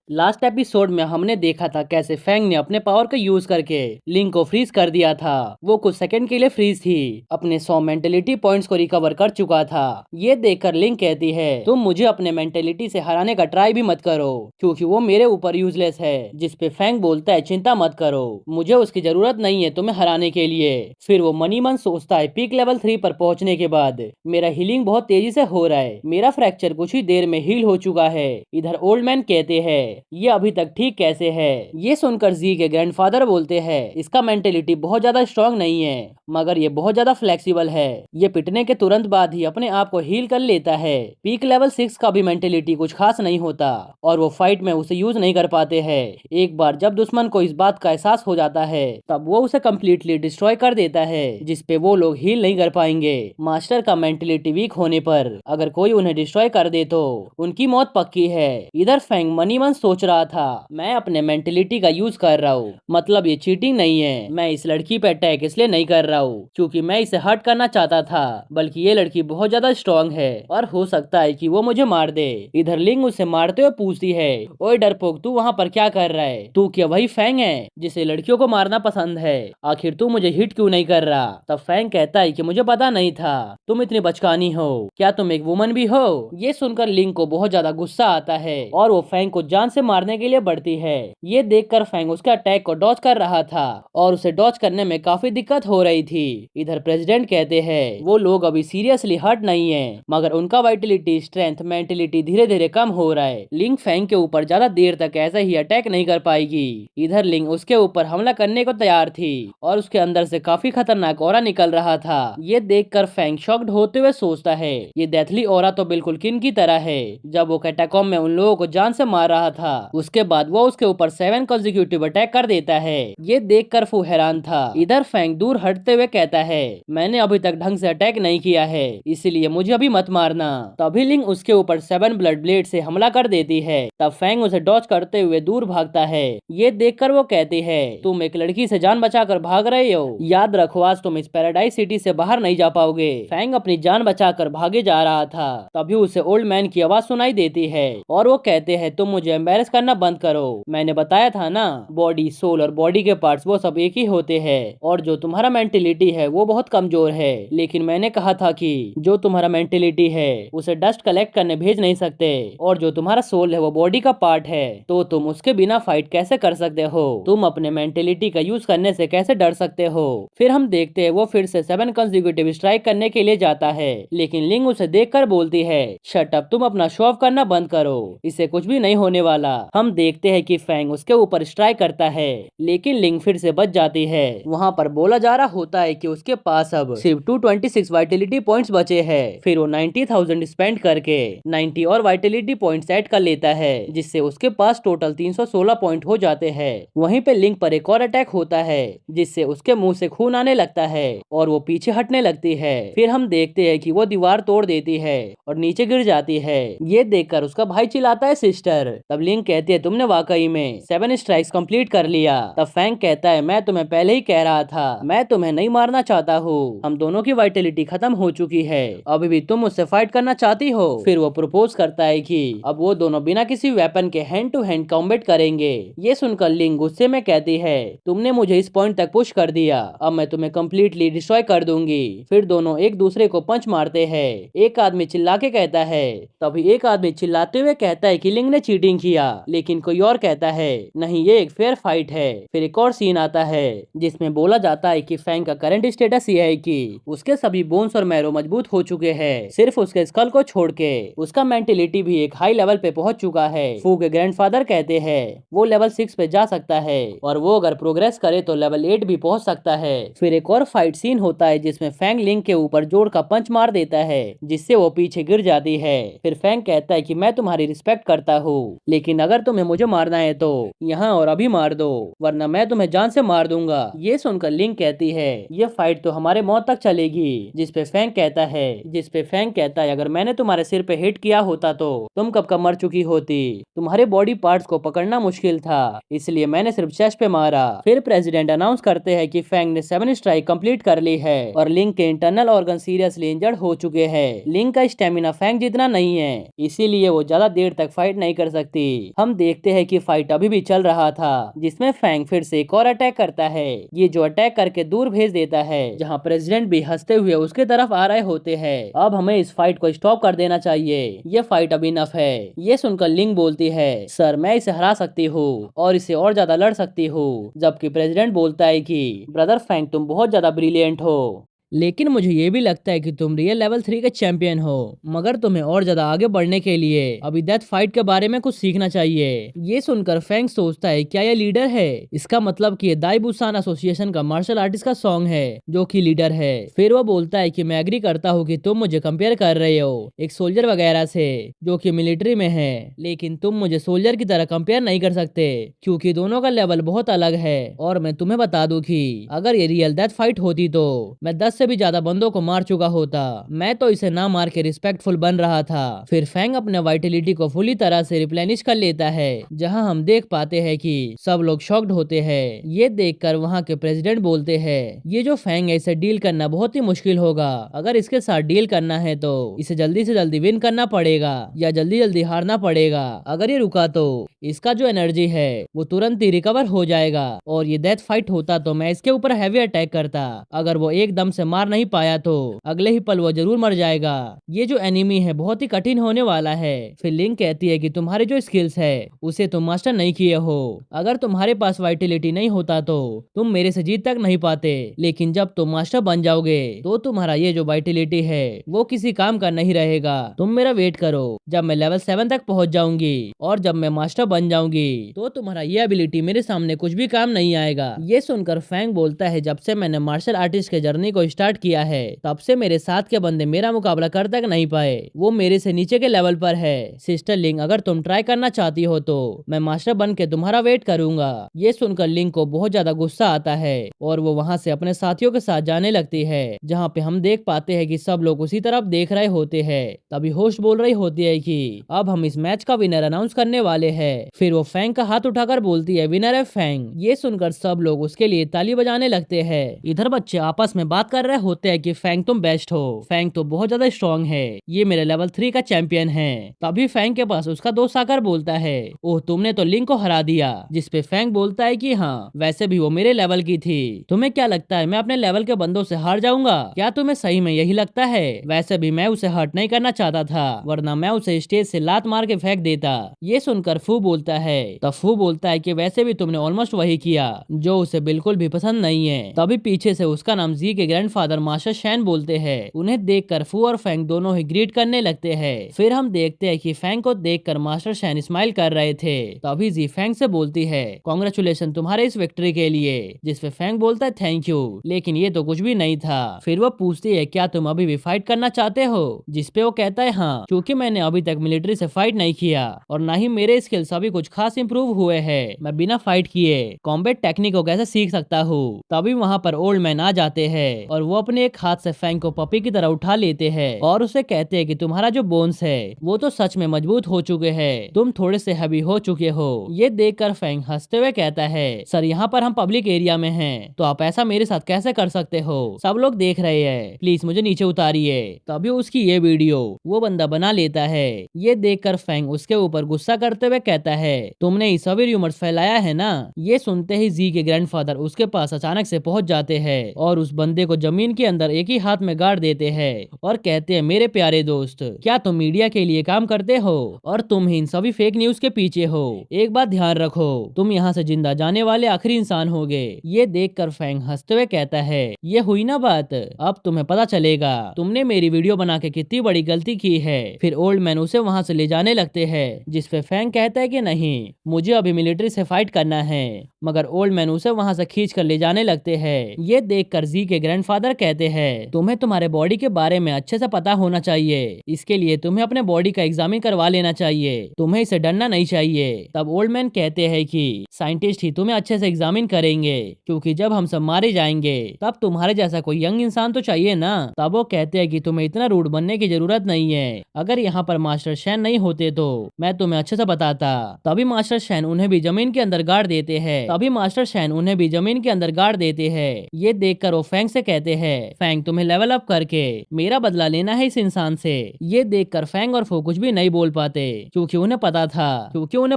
Last episode में हमने देखा था कैसे फैंग ने अपने पावर का यूज करके लिंक को फ्रीज कर दिया था। वो कुछ सेकंड के लिए फ्रीज थी, अपने 100 मेंटेलिटी पॉइंट्स को रिकवर कर चुका था। ये देखकर लिंक कहती है तुम मुझे अपने मेंटेलिटी से हराने का ट्राई भी मत करो क्योंकि वो मेरे ऊपर यूजलेस है। जिसपे फैंग बोलता है चिंता मत करो, मुझे उसकी जरूरत नहीं है तुम्हें हराने के लिए। फिर वो मनी मन सोचता है पीक लेवल 3 पर पहुंचने के बाद मेरा हीलिंग बहुत तेजी से हो रहा है, मेरा फ्रैक्चर कुछ ही देर में हील हो चुका है। इधर ओल्ड मैन कहते हैं ये अभी तक ठीक कैसे है। ये सुनकर जी के ग्रैंडफादर बोलते हैं इसका मेंटेलिटी बहुत ज्यादा स्ट्रांग नहीं है मगर ये बहुत ज्यादा फ्लेक्सिबल है। ये पिटने के तुरंत बाद ही अपने आप को हील कर लेता है। पीक लेवल 6 का भी मेंटेलिटी कुछ खास नहीं होता और वो फाइट में उसे यूज नहीं कर पाते हैं। एक बार जब दुश्मन को इस बात का एहसास हो जाता है तब वो उसे कम्प्लीटली डिस्ट्रॉय कर देता है जिसपे वो लोग हील नहीं कर पाएंगे। मास्टर का मेंटेलिटी वीक होने पर अगर कोई उन्हें डिस्ट्रॉय कर दे तो उनकी मौत पक्की है। इधर फैंग मनी मन सोच रहा था मैं अपने मेंटेलिटी का यूज कर रहा हूँ, मतलब ये चीटिंग नहीं है। मैं इस लड़की पे अटैक इसलिए नहीं कर रहा हूँ क्योंकि मैं इसे हर्ट करना चाहता था, बल्कि ये लड़की बहुत ज्यादा स्ट्रांग है और हो सकता है कि वो मुझे मार दे। इधर लिंग उसे मारते हुए पूछती है ओए डरपोक तू वहाँ पर क्या कर रहा है, तू क्या वही फैंग है जिसे लड़कियों को मारना पसंद है, आखिर तू मुझे हिट क्यों नहीं कर रहा। तब फैंग कहता है कि मुझे पता नहीं था तुम इतनी बचकानी हो, क्या तुम एक वुमन भी हो। ये सुनकर लिंग को बहुत ज्यादा गुस्सा आता है और वो फैंग को जान से मारने के लिए बढ़ती है। ये देखकर फैंग उसके अटैक को डॉज कर रहा था और उसे डॉज करने में काफी दिक्कत हो रही थी। इधर प्रेसिडेंट कहते हैं वो लोग अभी सीरियसली हर्ट नहीं है मगर उनका वाइटलिटी स्ट्रेंथ मेंटलिटी धीरे धीरे कम हो रहा है। लिंग फैंग के ऊपर ज्यादा देर तक ऐसा ही अटैक नहीं कर पाएगी। इधर लिंग उसके ऊपर हमला करने को तैयार थी और उसके अंदर से काफी खतरनाक ऑरा निकल रहा था। ये देखकर फैंग शॉक्ड होते हुए सोचता है ये डेथली ऑरा तो बिल्कुल किन की तरह है जब वो कैटाकॉम्ब में उन लोगों को जान से मार रहा था। उसके बाद वो उसके ऊपर 7 कंसेक्यूटिव अटैक कर देता है। ये देखकर फू हैरान था। इधर फैंग दूर हटते हुए कहता है मैंने अभी तक ढंग से अटैक नहीं किया है इसलिए मुझे अभी मत मारना। तभी लिंग उसके ऊपर 7 ब्लड ब्लेड से हमला कर देती है। तब फैंग उसे डॉज करते हुए दूर भागता है। ये देखकर वो कहती है तुम एक लड़की से जान बचाकर भाग रहे हो, याद रखो आज तुम इस पैराडाइज सिटी से बाहर नहीं जा पाओगे। फैंग अपनी जान बचाकर भागे जा रहा था तभी उसे ओल्ड मैन की आवाज सुनाई देती है और वो कहते हैं तुम मुझे एम्बेरस करना बंद करो, मैंने बताया था ना बॉडी सोल और बॉडी के पार्ट्स वो सब एक ही होते हैं और जो तुम्हारा मेंटेलिटी है वो बहुत कमजोर है, लेकिन मैंने कहा था कि जो तुम्हारा मेंटेलिटी है उसे डस्ट कलेक्ट करने भेज नहीं सकते और जो तुम्हारा सोल है वो बॉडी का पार्ट है तो तुम उसके बिना फाइट कैसे कर सकते हो, तुम अपने मेंटेलिटी का यूज करने से कैसे डर सकते हो। फिर हम देखते हैं वो फिर से 7 कंसेक्यूटिव स्ट्राइक करने के लिए जाता है लेकिन लिंग उसे देखकर बोलती है शट अप, तुम अपना शो ऑफ करना बंद करो, इससे कुछ भी नहीं होने वाला। हम देखते हैं कि फैंग उसके ऊपर स्ट्राइक करता है लेकिन लिंग फिर से बच जाती है। वहाँ पर बोला जा रहा होता है कि उसके पास अब सिर्फ 226 वाइटलिटी पॉइंट्स बचे हैं। फिर वो 90,000 स्पेंड करके 90 और वाइटलिटी पॉइंट्स ऐड कर लेता है जिससे उसके पास टोटल 316 पॉइंट हो जाते हैं। वहीं पे लिंग पर एक और अटैक होता है जिससे उसके मुंह से खून आने लगता है और वो पीछे हटने लगती है। फिर हम देखते हैं कि वो दीवार तोड़ देती है और नीचे गिर जाती है। ये देखकर उसका भाई चिल्लाता है सिस्टर। तब लिंग कहती है तुमने वाकई में 7 स्ट्राइक्स कंप्लीट कर लिया। तब फैंग कहता है मैं तुम्हें पहले ही कह रहा था मैं तुम्हें नहीं मारना चाहता हूँ, हम दोनों की वाइटलिटी खत्म हो चुकी है, अभी भी तुम मुझसे फाइट करना चाहती हो। फिर वो प्रपोज करता है कि अब वो दोनों बिना किसी वेपन के हैंड टू हैंड कॉम्बैट करेंगे। ये सुनकर लिंग गुस्से में कहती है तुमने मुझे इस पॉइंट तक पुश कर दिया, अब मैं तुम्हें कम्प्लीटली डिस्ट्रॉय कर दूंगी। फिर दोनों एक दूसरे को पंच मारते हैं। एक आदमी चिल्ला के कहता है, तभी एक आदमी चिल्लाते हुए कहता है कि लिंग ने चीटिंग किया, लेकिन कोई और कहता है नहीं ये एक फेयर फाइट है। फिर एक और सीन आता है जिसमें बोला जाता है कि फैंग का करंट स्टेटस ये है कि उसके सभी बोन्स और मैरो मजबूत हो चुके हैं, सिर्फ उसके स्कल को छोड़ के। उसका मेंटेलिटी भी एक हाई लेवल पे पहुंच चुका है। फू के ग्रैंडफादर कहते हैं वो लेवल 6 पे जा सकता है और वो अगर प्रोग्रेस करे तो लेवल 8 भी पहुंच सकता है। फिर एक और फाइट सीन होता है जिसमें फैंग लिंग के ऊपर जोर का पंच मार देता है जिससे वो पीछे गिर जाती है। फिर फैंग कहता है कि मैं तुम्हारी रिस्पेक्ट करता हूँ लेकिन अगर तुम्हें मुझे मारना है तो यहाँ और अभी मार दो वरना मैं तुम्हें जान से मार दूंगा। ये सुनकर लिंग कहती है ये फाइट तो हमारे मौत तक चलेगी। जिसपे फैंग कहता है अगर मैंने तुम्हारे सिर पे हिट किया होता तो तुम कब का मर चुकी होती, तुम्हारे बॉडी पार्ट्स को पकड़ना मुश्किल था इसलिए मैंने सिर्फ चेस्ट पे मारा। फिर प्रेसिडेंट अनाउंस करते हैं कि फैंग ने 7 स्ट्राइक कंप्लीट कर ली है और लिंग के इंटरनल ऑर्गन सीरियसली इंजर्ड हो चुके हैं। लिंग का स्टेमिना फैंग जितना नहीं है इसीलिए वो ज्यादा देर तक फाइट नहीं कर सकती। हम देखते हैं कि फाइट अभी भी चल रहा था, जिसमें फैंग फिर से एक और अटैक करता है। ये जो अटैक करके दूर भेज देता है, जहाँ प्रेसिडेंट भी हंसते हुए उसके तरफ आ रहे होते हैं। अब हमें इस फाइट को स्टॉप कर देना चाहिए, ये फाइट अब इनफ है। ये सुनकर लिंग बोलती है, सर मैं इसे हरा सकती हूँ और इसे और ज्यादा लड़ सकती हूँ। जबकि प्रेसिडेंट बोलता है कि ब्रदर फैंग तुम बहुत ज्यादा ब्रिलियंट हो, लेकिन मुझे ये भी लगता है कि तुम रियल लेवल 3 के चैंपियन हो, मगर तुम्हें और ज्यादा आगे बढ़ने के लिए अभी डेथ फाइट के बारे में कुछ सीखना चाहिए। ये सुनकर फैंग सोचता है क्या ये लीडर है? इसका मतलब कि ये दाई बुसान एसोसिएशन का मार्शल आर्टिस्ट का सॉन्ग है जो कि लीडर है। फिर वो बोलता है कि मैं एग्री करता हूँ कि तुम मुझे कंपेयर कर रहे हो एक सोल्जर वगैरह से जो कि मिलिट्री में है, लेकिन तुम मुझे सोल्जर की तरह कंपेयर नहीं कर सकते क्योंकि दोनों का लेवल बहुत अलग है। और मैं तुम्हें बता दूं कि अगर ये रियल डेथ फाइट होती तो मैं 10 से भी ज्यादा बंदों को मार चुका होता। मैं तो इसे ना मार के रिस्पेक्टफुल बन रहा था। फिर फैंग अपने वाइटलिटी को फुली तरह से रिप्लेनिश कर लेता है, जहां हम देख पाते हैं कि सब लोग शॉक्ड होते हैं। ये देखकर वहां के प्रेसिडेंट बोलते हैं ये जो फैंग है इसे डील करना बहुत ही मुश्किल होगा। अगर इसके साथ डील करना है तो इसे जल्दी से जल्दी विन करना पड़ेगा या जल्दी जल्दी हारना पड़ेगा। अगर ये रुका तो इसका जो एनर्जी है वो तुरंत ही रिकवर हो जाएगा और ये डेथ फाइट होता तो मैं इसके ऊपर हैवी अटैक करता। अगर वो एकदम से मार नहीं पाया तो अगले ही पल वो जरूर मर जाएगा। ये जो एनिमी है बहुत ही कठिन होने वाला है। फिर लिंक कहती है कि तुम्हारे जो स्किल्स है उसे तुम मास्टर नहीं किए हो। अगर तुम्हारे पास वाइटलिटी नहीं होता तो तुम मेरे से जीत तक नहीं पाते, लेकिन जब तुम मास्टर बन जाओगे तो तुम्हारा ये जो वाइटलिटी है वो किसी काम का नहीं रहेगा। तुम मेरा वेट करो, जब मैं लेवल 7 तक पहुंच जाऊंगी और जब मैं मास्टर बन जाऊंगी तो तुम्हारा ये एबिलिटी मेरे सामने कुछ भी काम नहीं आएगा। ये सुनकर फैंग बोलता है जब से मैंने मार्शल आर्टिस्ट के जर्नी को स्टार्ट किया है तब से मेरे साथ के बंदे मेरा मुकाबला कर तक नहीं पाए, वो मेरे से नीचे के लेवल पर है। सिस्टर लिंग अगर तुम ट्राई करना चाहती हो तो मैं मास्टर बन के तुम्हारा वेट करूंगा। ये सुनकर लिंग को बहुत ज्यादा गुस्सा आता है और वो वहाँ से अपने साथियों के साथ जाने लगती है, जहाँ पे हम देख पाते हैं कि सब लोग उसी तरफ देख रहे होते हैं। तभी होस्ट बोल रही होती है कि अब हम इस मैच का विनर अनाउंस करने वाले हैं। फिर वो फैंग का हाथ उठाकर बोलती है विनर है फैंग। ये सुनकर सब लोग उसके लिए ताली बजाने लगते हैं। इधर बच्चे आपस में बात कर रहे होते हैं कि फैंग तुम बेस्ट हो, फैंग तो बहुत ज्यादा स्ट्रॉन्ग है, ये मेरे लेवल 3 का चैंपियन है। तभी फैंग के पास उसका दोस्त आकर बोलता है ओह तुमने तो लिंक को हरा दिया। जिसपे फैंग बोलता है कि हाँ वैसे भी वो मेरे लेवल की थी, तुम्हें क्या लगता है मैं अपने लेवल के बंदों से हार जाऊंगा? क्या तुम्हें सही में यही लगता है? वैसे भी मैं उसे हर्ट नहीं करना चाहता था, वरना मैं उसे स्टेज से लात मार के फेंक देता। ये सुनकर फू बोलता है, तब फू बोलता है कि वैसे भी तुमने ऑलमोस्ट वही किया जो उसे बिल्कुल भी पसंद नहीं है। तभी पीछे से उसका नाम जी के ग्रैंडफादर मास्टर शैन बोलते हैं। उन्हें देखकर फू और फैंग दोनों ही ग्रीट करने लगते हैं। फिर हम देखते हैं कि फैंग को देखकर मास्टर शैन स्माइल कर रहे थे। तभी जी फैंग से बोलती है कांग्रेचुलेशन तुम्हारे इस विक्ट्री के लिए। जिसपे फैंग बोलता है थैंक यू, लेकिन ये तो कुछ भी नहीं था। फिर वो पूछती है क्या तुम अभी भी फाइट करना चाहते हो? जिसपे वो कहता है हाँ, क्योंकि मैंने अभी तक मिलिट्री से फाइट नहीं किया और ना ही मेरे स्किल्स अभी कुछ खास इंप्रूव हुए हैं। मैं बिना फाइट किए कॉम्बैट टेक्निक को कैसे सीख सकता हूँ। तभी वहाँ पर ओल्ड मैन आ जाते हैं और वो अपने एक हाथ से फैंग को पपी की तरह उठा लेते हैं और उसे कहते हैं कि तुम्हारा जो बोन्स है वो तो सच में मजबूत हो चुके हैं, तुम थोड़े से हैवी हो चुके हो। ये देखकर फैंग हंसते हुए कहता है सर यहाँ पर हम पब्लिक एरिया में हैं, तो आप ऐसा मेरे साथ कैसे कर सकते हो? सब लोग देख रहे हैं, प्लीज मुझे नीचे उतारिए। तभी उसकी ये वीडियो वो बंदा बना लेता है। ये देखकर फैंग उसके ऊपर गुस्सा करते हुए कहता है तुमने ये सभी रूमर्स फैलाया है ना। ये सुनते ही जी के ग्रैंडफादर उसके पास अचानक से पहुंच जाते हैं और उस बंदे को जमीन के अंदर एक ही हाथ में गाड़ देते हैं और कहते हैं मेरे प्यारे दोस्त क्या तुम मीडिया के लिए काम करते हो और तुम ही इन सभी फेक न्यूज के पीछे हो? एक बात ध्यान रखो, तुम यहाँ से जिंदा जाने वाले आखिरी इंसान होगे। ये देखकर फैंग हंसते हुए कहता है ये हुई ना बात, अब तुम्हें पता चलेगा तुमने मेरी वीडियो बना के कितनी बड़ी गलती की है। फिर ओल्ड मैन उसे वहाँ से ले जाने लगते हैं, जिसपे फैंग कहता है कि नहीं मुझे अभी मिलिट्री से फाइट करना है, मगर ओल्ड मैन उसे वहाँ से खींच कर ले जाने लगते हैं। ये देखकर जी के ग्रैंडफादर कहते हैं तुम्हें तुम्हारे बॉडी के बारे में अच्छे से पता होना चाहिए, इसके लिए तुम्हें अपने बॉडी का एग्जामिन करवा लेना चाहिए, तुम्हें इसे डरना नहीं चाहिए। तब ओल्ड मैन कहते हैं कि साइंटिस्ट ही तुम्हें अच्छे से एग्जामिन करेंगे, क्योंकि जब हम सब मारे जाएंगे तब तुम्हारे जैसा कोई यंग इंसान तो चाहिए ना। तब वो कहते हैं कि तुम्हें इतना रूड बनने की जरूरत नहीं है, अगर यहाँ पर मास्टर शैन नहीं होते तो मैं तुम्हें अच्छे से बताता। तभी मास्टर शैन उन्हें भी जमीन के अंदर गाड़ देते हैं। तभी मास्टर शैन उन्हें भी जमीन के अंदर गाड़ देते हैं। ये देखकर वो फैंग से कहते हैं, फैंग तुम्हें लेवल अप करके मेरा बदला लेना है इस इंसान से। ये देखकर फैंग और फो कुछ भी नहीं बोल पाते क्योंकि उन्हें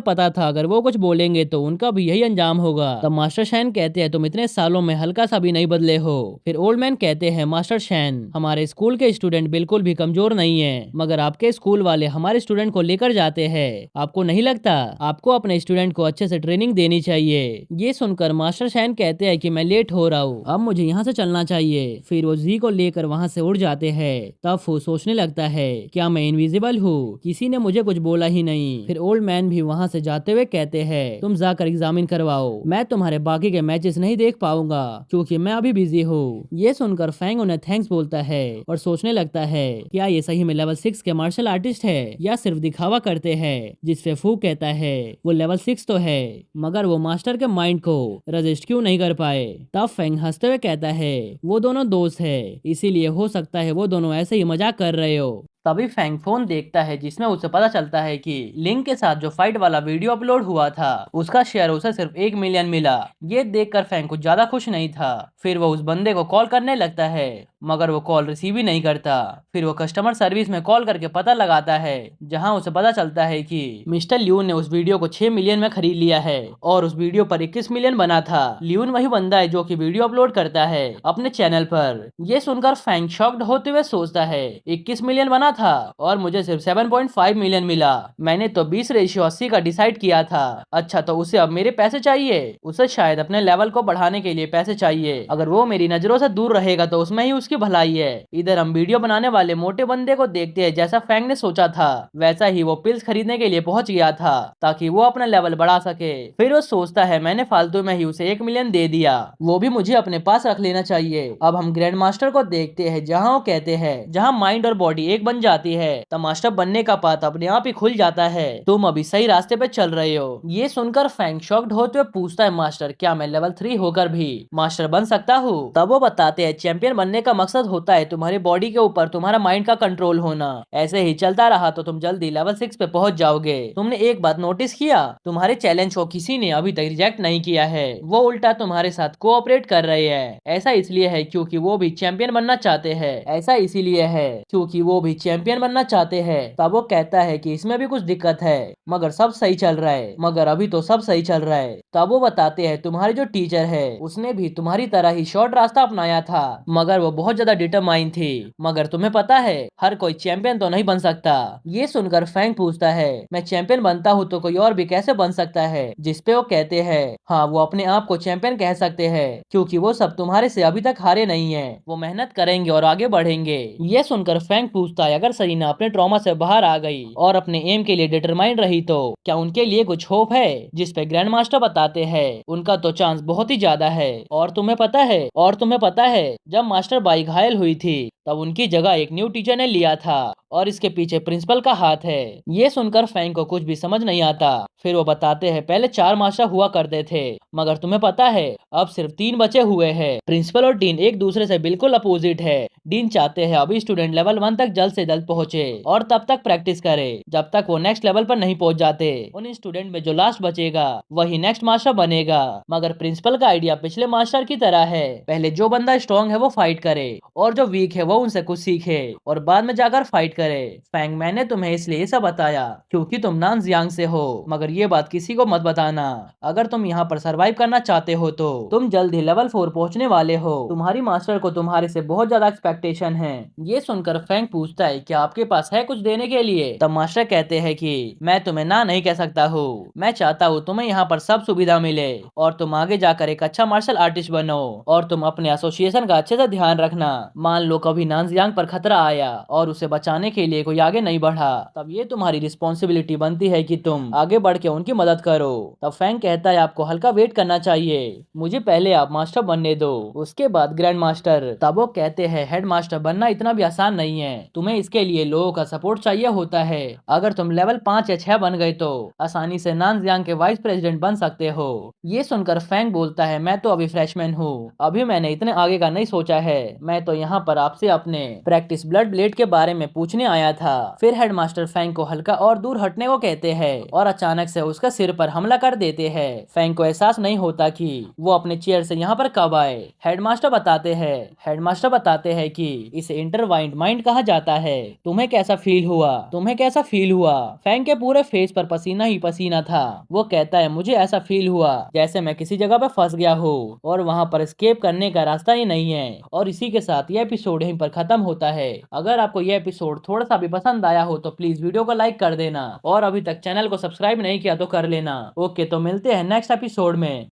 पता था अगर वो कुछ बोलेंगे तो उनका भी यही अंजाम होगा। तब मास्टर शैन कहते हैं तुम इतने सालों में हल्का सा भी नहीं बदले हो। फिर ओल्ड मैन कहते हैं मास्टर शैन हमारे स्कूल के स्टूडेंट बिल्कुल भी कमजोर नहीं है, मगर आपके स्कूल वाले हमारे स्टूडेंट को लेकर जाते हैं। आपको नहीं लगता आपको अपने स्टूडेंट को अच्छे से ट्रेनिंग देनी चाहिए। ये सुनकर मास्टर शैन कहते हैं कि मैं लेट हो रहा हूँ, अब मुझे यहाँ से चलना चाहिए। फिर वो जी को लेकर वहाँ से उड़ जाते हैं। तब वो सोचने लगता है क्या मैं इनविजिबल हूँ, किसी ने मुझे कुछ बोला ही नहीं। फिर ओल्ड मैन भी वहाँ से जाते हुए कहते हैं तुम जाकर एग्जामिन करवाओ, मैं तुम्हारे बाकी के मैचेस नहीं देख पाऊंगा क्योंकि मैं अभी बिजी हूँ। ये सुनकर फैंग उन्हें थैंक्स बोलता है और सोचने लगता है क्या ये सही में लेवल 6 के मार्शल आर्टिस्ट है या सिर्फ दिखावा करते हैं। जिसपे फू कहता है वो लेवल 6 तो है, मगर वो मास्टर के माइंड को रजिस्ट क्यों नहीं कर पाए। तब फैंग हंसते हुए कहता है वो दोनों दोस्त है, इसीलिए हो सकता है वो दोनों ऐसे ही मजाक कर रहे हो। तभी फैंग फोन देखता है जिसमें उसे पता चलता है कि लिंक के साथ जो फाइट वाला वीडियो अपलोड हुआ था उसका शेयर उसे सिर्फ 1 मिलियन मिला। ये देखकर फैंग कुछ ज्यादा खुश नहीं था। फिर वो उस बंदे को कॉल करने लगता है मगर वो कॉल रिसीव ही नहीं करता। फिर वो कस्टमर सर्विस में कॉल करके पता लगाता है जहां उसे पता चलता है कि मिस्टर ल्यून ने उस वीडियो को 6 मिलियन में खरीद लिया है और उस वीडियो पर 21 मिलियन बना था। ल्यून वही बंदा है जो कि वीडियो अपलोड करता है अपने चैनल पर। ये सुनकर फैंग शॉक्ड होते हुए सोचता है 21 मिलियन बना था और मुझे सिर्फ 7.5 मिलियन मिला, मैंने तो 20:80 का डिसाइड किया था। अच्छा तो उसे अब मेरे पैसे चाहिए, उसे शायद अपने लेवल को बढ़ाने के लिए पैसे चाहिए। अगर वो मेरी नजरों से दूर रहेगा तो उसमें ही उसकी भलाई है। इधर हम वीडियो बनाने वाले मोटे बंदे को देखते हैं जैसा फैंग ने सोचा था वैसा ही वो पिल्स खरीदने के लिए पहुंच गया था ताकि वो अपना लेवल बढ़ा सके। फिर वो सोचता है मैंने फालतू में ही उसे 1 मिलियन दे दिया, वो भी मुझे अपने पास रख लेना चाहिए। अब हम ग्रैंड मास्टर को देखते हैं जहाँ वो कहते हैं जहाँ माइंड और बॉडी एक बन जाती है तो मास्टर बनने का पाथ अपने आप ही खुल जाता है, तुम अभी सही रास्ते पे चल रहे हो। ये सुनकर फैंग शॉक्ड होते हुए पूछता है मास्टर क्या मैं लेवल 3 होकर भी मास्टर बन सकता हूँ। तब वो बताते हैं चैंपियन बनने का मकसद होता है तुम्हारी बॉडी के ऊपर तुम्हारा माइंड का कंट्रोल होना, ऐसे ही चलता रहा तो तुम जल्दी लेवल 6 पे पहुंच जाओगे। तुमने एक बात नोटिस किया तुम्हारे चैलेंज को किसी ने अभी तक रिजेक्ट नहीं किया है, वो उल्टा तुम्हारे साथ कोऑपरेट कर रहे हैं। ऐसा इसलिए है क्योंकि वो भी चैंपियन बनना चाहते हैं, ऐसा इसीलिए है क्योंकि वो भी चैंपियन बनना चाहते हैं। तब वो कहता है कि इसमें भी कुछ दिक्कत है मगर सब सही चल रहा है, मगर अभी तो सब सही चल रहा है। तब वो बताते हैं तुम्हारे जो टीचर है उसने भी तुम्हारी तरह ही शॉर्ट रास्ता अपनाया था मगर वो बहुत ज्यादा डिटरमाइन थी, मगर तुम्हें पता है हर कोई चैंपियन तो नहीं बन सकता। ये सुनकर फैंग पूछता है मैं चैंपियन बनता हूँ तो कोई और भी कैसे बन सकता है। जिसपे वो कहते हैं हाँ वो अपने आप को चैंपियन कह सकते हैं क्योंकि वो सब तुम्हारे से अभी तक हारे नहीं है, वो मेहनत करेंगे और आगे बढ़ेंगे। ये सुनकर फैंग पूछता है अगर सरीना अपने ट्रॉमा से बाहर आ गई और अपने एम के लिए डिटरमाइंड रही तो क्या उनके लिए कुछ होप है। जिसपे ग्रैंड मास्टर बताते हैं उनका तो चांस बहुत ही ज्यादा है। और तुम्हें पता है जब मास्टर बाई घायल हुई थी तब उनकी जगह एक न्यू टीचर ने लिया था और इसके पीछे प्रिंसिपल का हाथ है। ये सुनकर फैंग को कुछ भी समझ नहीं आता। फिर वो बताते हैं पहले 4 मास्टर हुआ करते थे मगर तुम्हें पता है अब सिर्फ 3 बचे हुए हैं। प्रिंसिपल और डीन एक दूसरे से बिल्कुल अपोजिट है। डीन चाहते हैं अभी स्टूडेंट लेवल 1 तक जल्द से जल्द पहुंचे और तब तक प्रैक्टिस करे जब तक वो नेक्स्ट लेवल पर नहीं पहुंच जाते। उन स्टूडेंट में जो लास्ट बचेगा वही नेक्स्ट मास्टर बनेगा। मगर प्रिंसिपल का आइडिया पिछले मास्टर की तरह है, पहले जो बंदा स्ट्रॉन्ग है वो फाइट करे और जो वीक है वो उनसे कुछ सीखे और बाद में जाकर फाइट करे। फैंग मैंने तुम्हें इसलिए ऐसा बताया क्योंकि तुम नानजियांग से हो, मगर ये बात किसी को मत बताना। अगर तुम यहाँ पर सरवाइव करना चाहते हो तो तुम जल्द ही लेवल 4 पहुँचने वाले हो, तुम्हारी मास्टर को तुम्हारे से बहुत ज्यादा एक्सपेक्टेशन है। ये सुनकर फैंग पूछता है क्या आपके पास है कुछ देने के लिए। तब मास्टर कहते हैं कि मैं तुम्हें ना नहीं कह सकता हूँ, मैं चाहता हूँ तुम्हें यहाँ पर सब सुविधा मिले और तुम आगे जाकर एक अच्छा मार्शल आर्टिस्ट बनो और तुम अपने एसोसिएशन का अच्छे से ध्यान रखना। मान लो कभी नानजियांग पर खतरा आया और उसे बचाने के लिए कोई आगे नहीं बढ़ा तब ये तुम्हारी रिस्पॉन्सिबिलिटी बनती है कि तुम आगे बढ़ के उनकी मदद करो। तब फैंग कहता है आपको हल्का वेट करना चाहिए, मुझे पहले आप मास्टर बनने दो उसके बाद ग्रैंड मास्टर। तब वो कहते हैं हेड मास्टर बनना इतना भी आसान नहीं है, तुम्हें इसके लिए लोगों का सपोर्ट चाहिए होता है। अगर तुम लेवल 5 या 6 बन गए तो आसानी से नानजियांग के वाइस प्रेसिडेंट बन सकते हो। ये सुनकर फैंग बोलता है मैं तो अभी फ्रेशमैन हूँ, अभी मैंने इतने आगे का नहीं सोचा है, मैं तो यहाँ पर आपसे अपने प्रैक्टिस ब्लड ब्लेड के बारे में पूछने आया था। फिर हेडमास्टर फैंग को हल्का और दूर हटने को कहते हैं और अचानक से उसका सिर पर हमला कर देते हैं। फैंग को एहसास नहीं होता कि वो अपने चेयर से यहाँ पर कब आए। हेडमास्टर बताते हैं कि इसे इंटरवाइंड माइंड कहा जाता है। तुम्हें कैसा फील हुआ? फैंग के पूरे फेस पर पसीना ही पसीना था। वो कहता है मुझे ऐसा फील हुआ जैसे मैं किसी जगह पर फंस गया हूँ और वहां पर एस्केप करने का रास्ता ही नहीं है। और इसी के साथ ये एपिसोड यहीं पर खत्म होता है। अगर आपको ये एपिसोड थोड़ा सा भी पसंद आया हो तो प्लीज वीडियो को लाइक कर देना और अभी तक चैनल को सब्सक्राइब नहीं किया तो कर लेना। ओके, तो मिलते हैं नेक्स्ट एपिसोड में।